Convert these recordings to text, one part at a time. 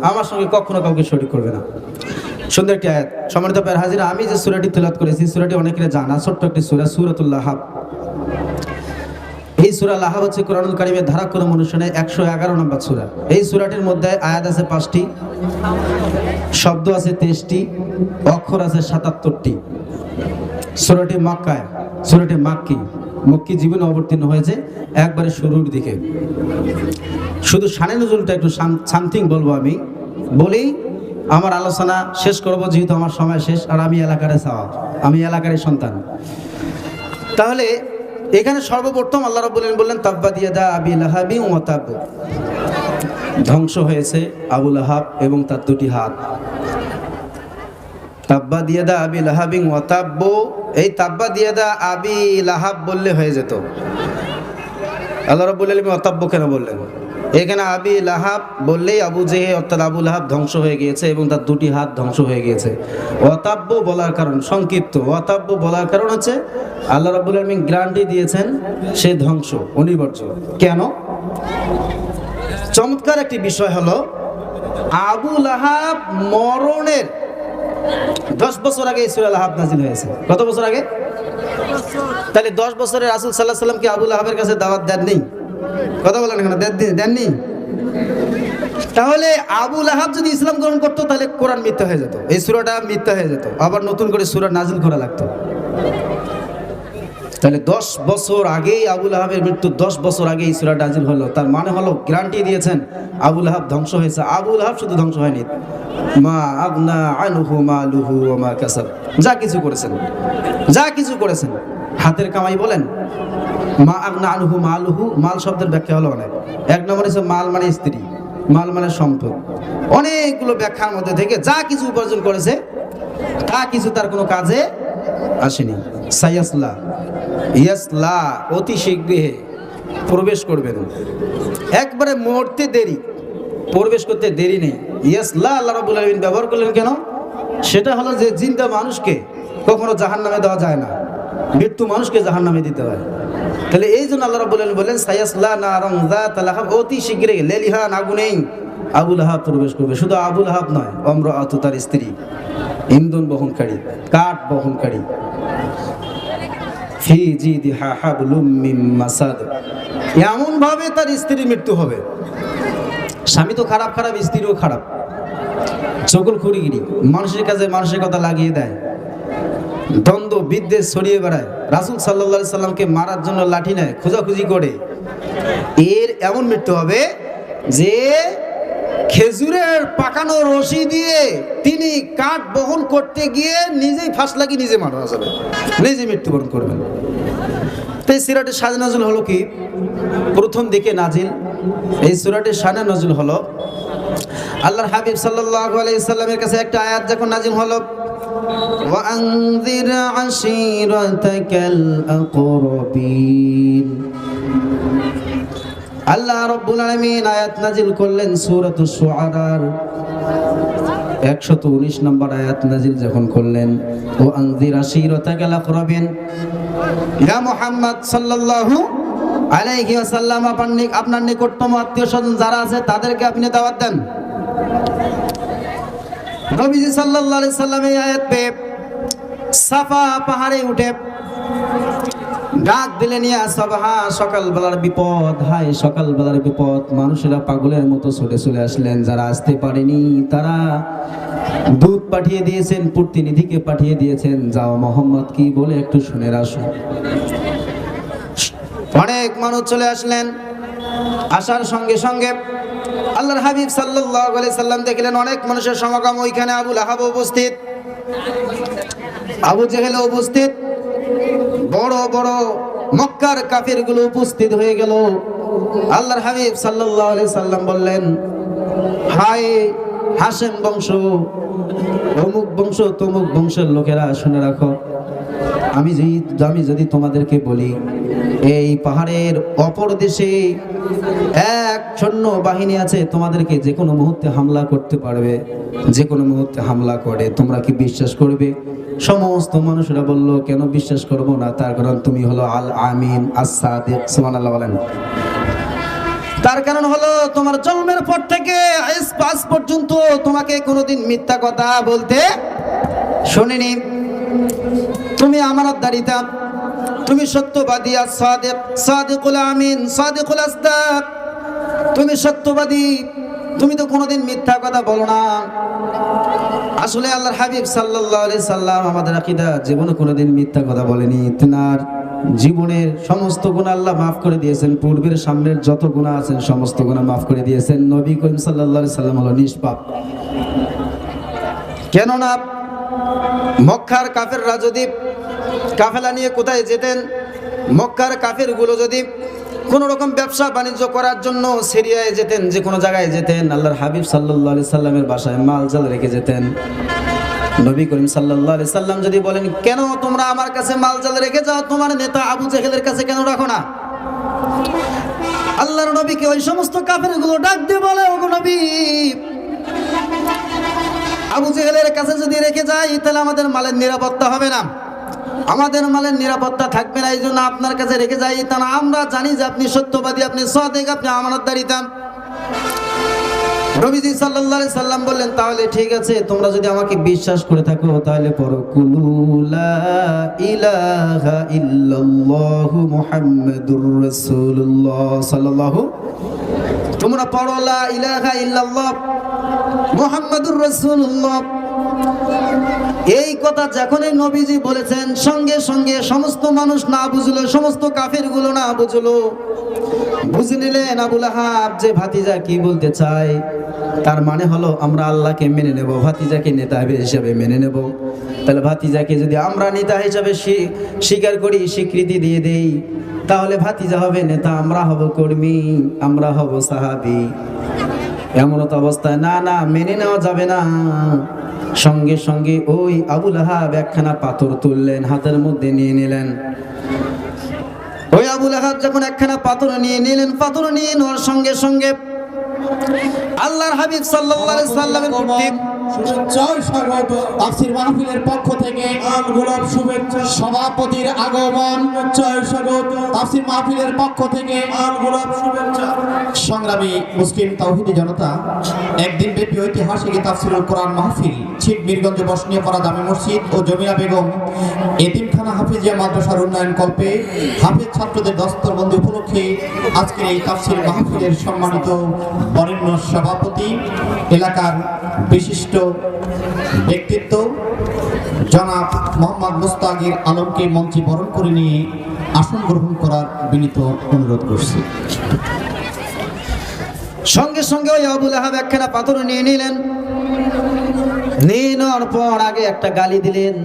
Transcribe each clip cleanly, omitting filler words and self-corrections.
আমার সঙ্গে কখনো কাউকে শরীক করবে না। সুন্দর একটি আয়াত। সম্মানিত প্যার হাজিরা, আমি যে সূরাটি তিলাওয়াত করেছি সূরাটি অনেকের জানা, ছোট্ট একটি সূরা, সূরাতুল লাহাব। এই সূরা লাহাব হচ্ছে কোরআনুল কারীমের ধারাক্রম অনুসারে 111 নম্বর সূরা। এই সূরাটির মধ্যে আয়াত আছে 5টি, শব্দ আছে 23টি, অক্ষর আছে 77টি। সূরাটি মক্কায়, সূরাটি মক্কি জীবনে অবতীর্ণ হয়েছে একবারে শুরুর দিকে। শুধু শানে নজুলটা একটু সামথিং বলবো, আমি বলি আমার আলোচনা শেষ করব, যেহেতু আমার সময় শেষ, আর আমি এলাকারে চাওয়া, আমি এলাকারই সন্তান। তাহলে এখানে সর্বপ্রথম আল্লাহ রাব্বুল আলামিন বললেন তাব্বাত ইয়াদা আবি লাহাবি ওয়া তাব, ধ্বংস হয়েছে আবু লাহাব এবং তার দুটি হাত। তাব্বাত ইয়াদা আবি লাহাবি ওয়া তাব, এই তাব্বাত ইয়াদা আবি লাহাব বললে হয়ে যেত। আল্লাহ রাব্বুল আলামিন ওয়া তাব কেন বললেন? এখানে আবি লাহাব বললেই আবু জেহেল অর্থাৎ আবু লাহাব ধ্বংস হয়ে গিয়েছে এবং তার দুটি হাত ধ্বংস হয়ে গিয়েছে। ওয়াতাব্য বলার কারণ সংক্ষিপ্ত, ওয়াতাব্য বলার কারণ হচ্ছে আল্লাহ রাব্বুল আলামিন গ্যারান্টি দিয়েছেন সে ধ্বংস অনিবার্য। কেন? চমৎকার একটি বিষয় হলো, আবু লাহাব মরণের 10 বছর আগে সূরা লাহাব নাজিল হয়েছে। কত বছর আগে? তাহলে 10 বছরে রাসূল সাল্লাল্লাহু আলাইহি ওয়াসাল্লাম কি আবু লাহাবের কাছে দাওয়াত দেননি? কথা বলেন এখানে, দেননি? তাহলে আবু লাহাব যদি ইসলাম গ্রহণ করতো তাহলে কোরআন মিথ্যা হয়ে যেত, এই সূরাটা মিথ্যা হয়ে যেত, আবার নতুন করে সূরা নাজিল করা লাগতো। তাহলে 10 বছর আগেই আবু লাহাবের মৃত্যু, 10 বছর আগে এই সূরা নাজিল হলো। তার মানে হলো গ্যারান্টি দিয়েছেন আবু লাহাব ধ্বংস হয়েছে। আবু লাহাব শুধু ধ্বংস হয়নি, মা আগনা আনহু মালুহু ওয়া মা কাসাব, যা কিছু করেছেন হাতের কামাই বলেন, মা আগনা আনহু মালুহু, মাল শব্দের ব্যাখ্যা হলো অনেক। এক নম্বরে মাল মানে স্ত্রী, মাল মানে সম্পদ। অনেকগুলো ব্যাখ্যার মধ্যে থেকে যা কিছু উপার্জন করেছে তা কিছু তার কোনো কাজে আসেনি। সায়াসলা, ইয়াসলা, অতি শীঘ্রই প্রবেশ করবেন, একবারে মরতে দেরি, প্রবেশ করতে দেরি নেই। ইয়াসলা আল্লাহ রাব্বুল আলামিন ব্যবহার করলেন কেন? সেটা হলো যে জিন্দা মানুষকে কখনো জাহান্নামে দেওয়া যায় না, মৃত্যু মানুষকে জাহান্নামে দিতে হয়। তাহলে এই জন্য আল্লাহ রাব্বুল আলামিন বলেন সায়াসলা নারান যাতা লাহাব, অতি শীঘ্রই লেলিহান আগুনেই আবু লাহাব প্রবেশ করবে। শুধু আবু লাহাব নয়, ইমরাআতু তার স্ত্রী, ইন্ধন বহনকারী, কাঠ বহনকারী, ফি জিদিহা হাবলুম মিন মাসাদ, এমন ভাবে তার স্ত্রীর মৃত্যু হবে। স্বামী তো খারাপ, স্ত্রীও খারাপ, চগলখড়িগিরি, মানুষের কাছে মানুষের কথা লাগিয়ে দেয়, দ্বন্দ্ব বিদ্বেষ ছড়িয়ে বেড়ায়, রাসূল সাল্লাল্লাহু আলাইহি সাল্লামকে মারার জন্য লাঠি নেয়, খোঁজাখুঁজি করে। এর এমন মৃত্যু হবে যে খেজুরের পাকানো রশি দিয়ে তিনি কাঠ বহন করতে গিয়ে নিজেই ফাঁস লাগিয়ে নিজে মারা যাবে, নিজে মৃত্যুবরণ করবেন। তাই সূরাটির শানে নাজিল হলো কি? প্রথম দিকে নাজিল এই সূরাটির শানে নাজিল হলো আল্লাহর হাবিব সাল্লাল্লাহু আলাইহি সাল্লামের কাছে একটা আয়াত যখন নাজিল হলো, ওয়া আনযির আশীরাতাকাল আকরাবিন, আল্লাহ রাব্বুল আলামিন আয়াত নাজিল করলেন সূরাতুশ শুআরার 119 নম্বর আয়াত নাজিল যখন করলেন, ওয়া আনযির আশীরাতাকাল আকরাবিন, ইয়া মুহাম্মদ সাল্লাল্লাহু আলাইহি ওয়াসাল্লাম, আপনার নিকটতম আত্মীয়-স্বজন যারা আছে তাদেরকে আপনি দাওয়াত দেন। নবীজি সাল্লাল্লাহু আলাইহি সাল্লাম এই আয়াত পেয়ে সাফা পাহাড়ে উঠে ডাক দিলেন, ইয়া সাবাহা, সকালবেলার বিপদ, হায় সকালবেলার বিপদ। মানুষেরা পাগলের মতো ছুটে চলে আসলেন, যারা আসতে পারেনি তারা দূত পাঠিয়ে দিয়েছেন, প্রতিনিধিকে পাঠিয়ে দিয়েছেন, যাও মোহাম্মদ কি বলে একটু শুনে আসো। অনেক মানুষ চলে আসলেন, আসার সঙ্গে সঙ্গে আল্লাহর হাবিব সাল্লাল্লাহু আলাইহি সাল্লাম দেখলেন অনেক মানুষের সমাগম। ওইখানে আবু লাহাব উপস্থিত, আবু জেহেল উপস্থিত, বড় বড় মক্কার কাফিরগুলো উপস্থিত হয়ে গেল। আল্লাহর হাবিব সাল্লাল্লাহু আলাইহি সাল্লাম বললেন, হায় হাশেম বংশ, অমুক বংশ, তমুক বংশের লোকেরা, শুনে রাখো, আমি যদি তোমাদেরকে বলি এই পাহাড়ের অপর দেশে এক সৈন্য বাহিনী আছে, তোমাদেরকে যে কোনো মুহূর্তে হামলা করতে পারবে, যে কোনো মুহূর্তে হামলা করে, তোমরা কি বিশ্বাস করবে? সমস্ত মানুষরা বলল, কেন বিশ্বাস করব না, তার কারণ তুমি হলো আল আমিন আস-সাদিক। সুবহানাল্লাহ বলেন। তার কারণ হলো তোমার জন্মের পর থেকে আজ পর্যন্ত তোমাকে কোনোদিন মিথ্যা কথা বলতে শুনিনি। তুমি আমানতদারিতা, তুমি সত্যবাদী, সাদিক, সাদিকুল আমিন, সাদিকুল আসদাক, তুমি সত্যবাদী, তুমি তো কোনোদিন মিথ্যা কথা বলো না। আসলে আল্লাহর হাবিব সাল্লাল্লাহু আলাইহি সাল্লাম আমাদের আকীদা জীবনে কোনোদিন মিথ্যা কথা বলেনি। তিনার জীবনের সমস্ত গুনাহ আল্লাহ মাফ করে দিয়েছেন, পূর্বের সামনের যত গুনাহ আছেন সমস্ত গুনাহ মাফ করে দিয়েছেন। নবী করিম সাল্লাল্লাহু আলাইহি সাল্লাম হলো নিষ্পাপ। কেননা মক্কার কাফেররা যদি কাফেলা নিয়ে কোথায় যেতেন, মক্কার কাফেরগুলো যদি কোনো রকম ব্যবসা বাণিজ্য করার জন্য সিরিয়ায় যেতেন, যে কোনো জায়গায় যেতেন, আল্লাহর হাবিব সাল্লাল্লাহু আলাইহি সাল্লামের বাসায় মালজাল রেখে যেতেন। নবী করিম সাল্লাল্লাহু আলাইহি সাল্লাম যদি বলেন, কেন তোমরা আমার কাছে মালজাল রেখে যাও, তোমার নেতা আবু জেহেলের কাছে কেন রাখো না? আল্লাহর নবীকে ওই সমস্ত কাফেরগুলো ডাক দিয়ে বলে, ওগো নবী, আবু জেহেলের কাছে যদি রেখে যাই তাহলে আমাদের মালের নিরাপত্তা হবে না, আমাদের মালের নিরাপত্তা থাকবে না, এই জন্য আপনার কাছে রেখে যাই। তা না, আমরা জানি যে আপনি সত্যবাদী, আপনি সাদিক, আপনি আমানতদারিতা। নবীজি সাল্লাল্লাহু আলাইহি সাল্লাম বললেন, তাহলে ঠিক আছে, তোমরা যদি আমাকে বিশ্বাস করে থাকো তাহলে পড়ো কুলু লা ইলাহা ইল্লাল্লাহু মুহাম্মাদুর রাসূলুল্লাহ সাল্লাল্লাহু, তোমরা পড়ো লা ইলাহা ইল্লাল্লাহ মুহাম্মাদুর রাসূলুল্লাহ। এই কথা যখনই নবীজি বলেছেন, সঙ্গে সঙ্গে সমস্ত মানুষ না বুঝলো, সমস্ত কাফেরগুলো না বুঝলো, বুঝে নিলেন আবুল আহাব যে ভাতিজা কি বলতে চায়। তার মানে হলো আমরা আল্লাহকে মেনে নেব, ভাতিজাকে নেতা হিসেবে মেনে নেব। তাহলে ভাতিজাকে যদি আমরা নেতা হিসেবে স্বীকার করি, স্বীকৃতি দিয়ে দেই, তাহলে ভাতিজা হবে নেতা, আমরা হব কর্মী, আমরা হব সাহাবী। এমন তো অবস্থায় না, না, মেনে নেওয়া যাবে না। সঙ্গে সঙ্গে ওই আবুল আহাব একখানা পাথর তুললেন, হাতের মধ্যে নিয়ে নিলেন। ওই আবুল আহাব যখন একখানা পাথর নিয়ে নিলেন, পাথর নিয়ে নেওয়ার সঙ্গে সঙ্গে আল্লাহর হাবিব সাল্লাল্লাহু আলাইহি সাল্লামের প্রতি তাফসীর মাহফিলের পক্ষ থেকে গোলাপ শুভেচ্ছা, সভাপতির আগমন, তাফসীর মাহফিলের পক্ষ থেকে গোলাপ শুভেচ্ছা। সংগ্রামী মুসলিম তাওহীদি জনতা, একদিন ব্যাপী ঐতিহাসিক তাফসীরুল কোরআন মাহফিল ঠিক বীরগঞ্জ বসনিয়াপাড়া জামে মসজিদ ও জমিরা বেগম এতিমখানা হাফিজিয়া মাদ্রাসার উন্নয়ন কল্পে হাফেজ ছাত্রদের দস্তরবন্দি উপলক্ষে আজকের এই তাফসীর মাহফিলের সম্মানিত বরেণ্য সভাপতি, এলাকার বিশিষ্ট ব্যক্তিত্ব জনাব মোহাম্মদ মুস্তাকির আলমকে মঞ্চে বরণ করে নিয়ে আসন গ্রহণ করার বিনীত অনুরোধ করছি। সঙ্গে সঙ্গে ওই আবুল আহাব একখানা পাথর নিয়ে নিলেন। নিয়ে নেওয়ার পর আগে একটা গালি দিলেন।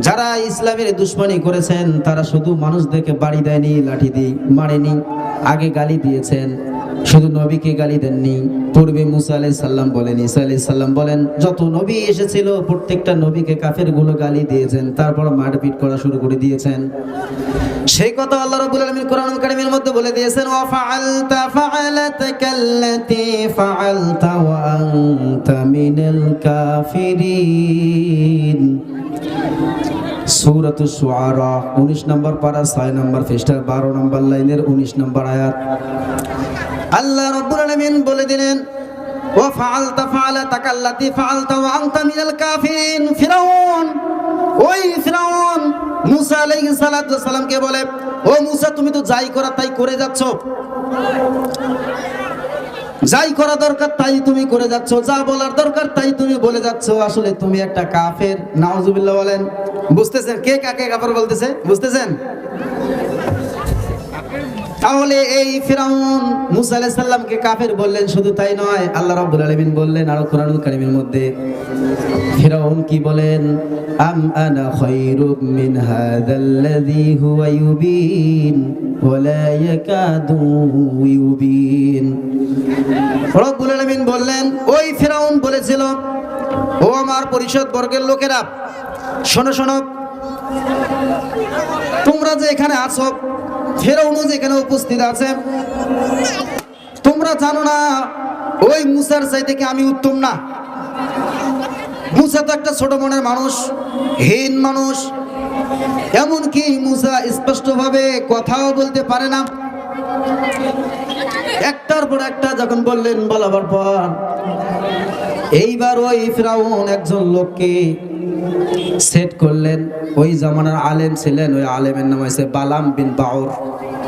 যারা ইসলামের দুশ্মনী করেছেন তারা শুধু মানুষদেরকে বাড়ি দেয়নি, লাঠি দিয়ে মারেনি, আগে গালি দিয়েছেন। শুধু নবীকে গালি দেননি, পূর্বে মুসা আলাইহিস সালাম বলেন, ঈসা আলাইহিস সালাম বলেন, যত নবী এসেছিল প্রত্যেকটা নবীকে কাফেরগুলো গালি দিয়েছেন, তারপর মারপিট করা শুরু করে দিয়েছেন। সেই কথা আল্লাহ রাব্বুল আলামিন কোরআনুল কারীমের মধ্যে বলে দিয়েছেন, ওয়া ফাআলতা ফাআলাতাকাল্লাতী ফাআলতা ওয়া আনতা মিনাল কাফিরিন। সূরাতুশ শুআরা 19 নম্বর পারা 6 নম্বর পৃষ্ঠার 12 নম্বর লাইনের 19 নম্বর আয়াত। আল্লাহ রাব্বুল আলামিন বলে দিলেন, ওয়া ফাআলতা ফাআলাতাকাল্লাতী ফাআলতা ওয়া আনতা মিনাল কাফিরিন। ফিরাউন, ওই ফিরাউন মুসা আলাইহিস সালাতু ওয়াস সালামকে বলে, ও মুসা, তুমি তো যাই করা তাই করে যাচ্ছ, যাই করা দরকার তাই তুমি করে যাচ্ছ, যা বলার দরকার তাই তুমি বলে যাচ্ছ, আসলে তুমি একটা কাফের। নাউজুবিল্লাহ বলেন। বুঝতেছেন কে কাকে কাফের বলতেছে? বুঝতেছেন? তাহলে এই ফিরাউন মুসা আলাইহিস সালামকে কাফের বললেন, শুধু তাই নয়, আল্লাহ রাব্বুল আলামিন বললেন আর কোরআনুল কারীমের মধ্যে, ফিরাউন কি বলেন, আম আনা খায়রুম মিন হাযাল্লাযী হুয়া ইউবিন ওয়া লা ইয়াকাদু ইউবিন। রাব্বুল আলামিন বললেন, ওই ফিরাউন বলেছিল, ও আমার পরিষদ বর্গের লোকেরা, শোনো শোনো, তোমরা যে এখানে আছো, ফিরাউনও যেখানে উপস্থিত আছে, তোমরা জানো না ওই মুসার চাইতে কি আমি উত্তম না? মুসা তো একটা ছোট মনের মানুষ, হীন মানুষ, এমনকি মুসা স্পষ্টভাবে কথাও বলতে পারে না। একটার পর একটা যখন বললেন, বলাবার পর এইবার ওই ফিরাউন একজন লোককে সেট করলেন। ওই জামানার আলেম ছিলেন, ওই আলেমের নাম হয়েছে বালাম বিন বাউর।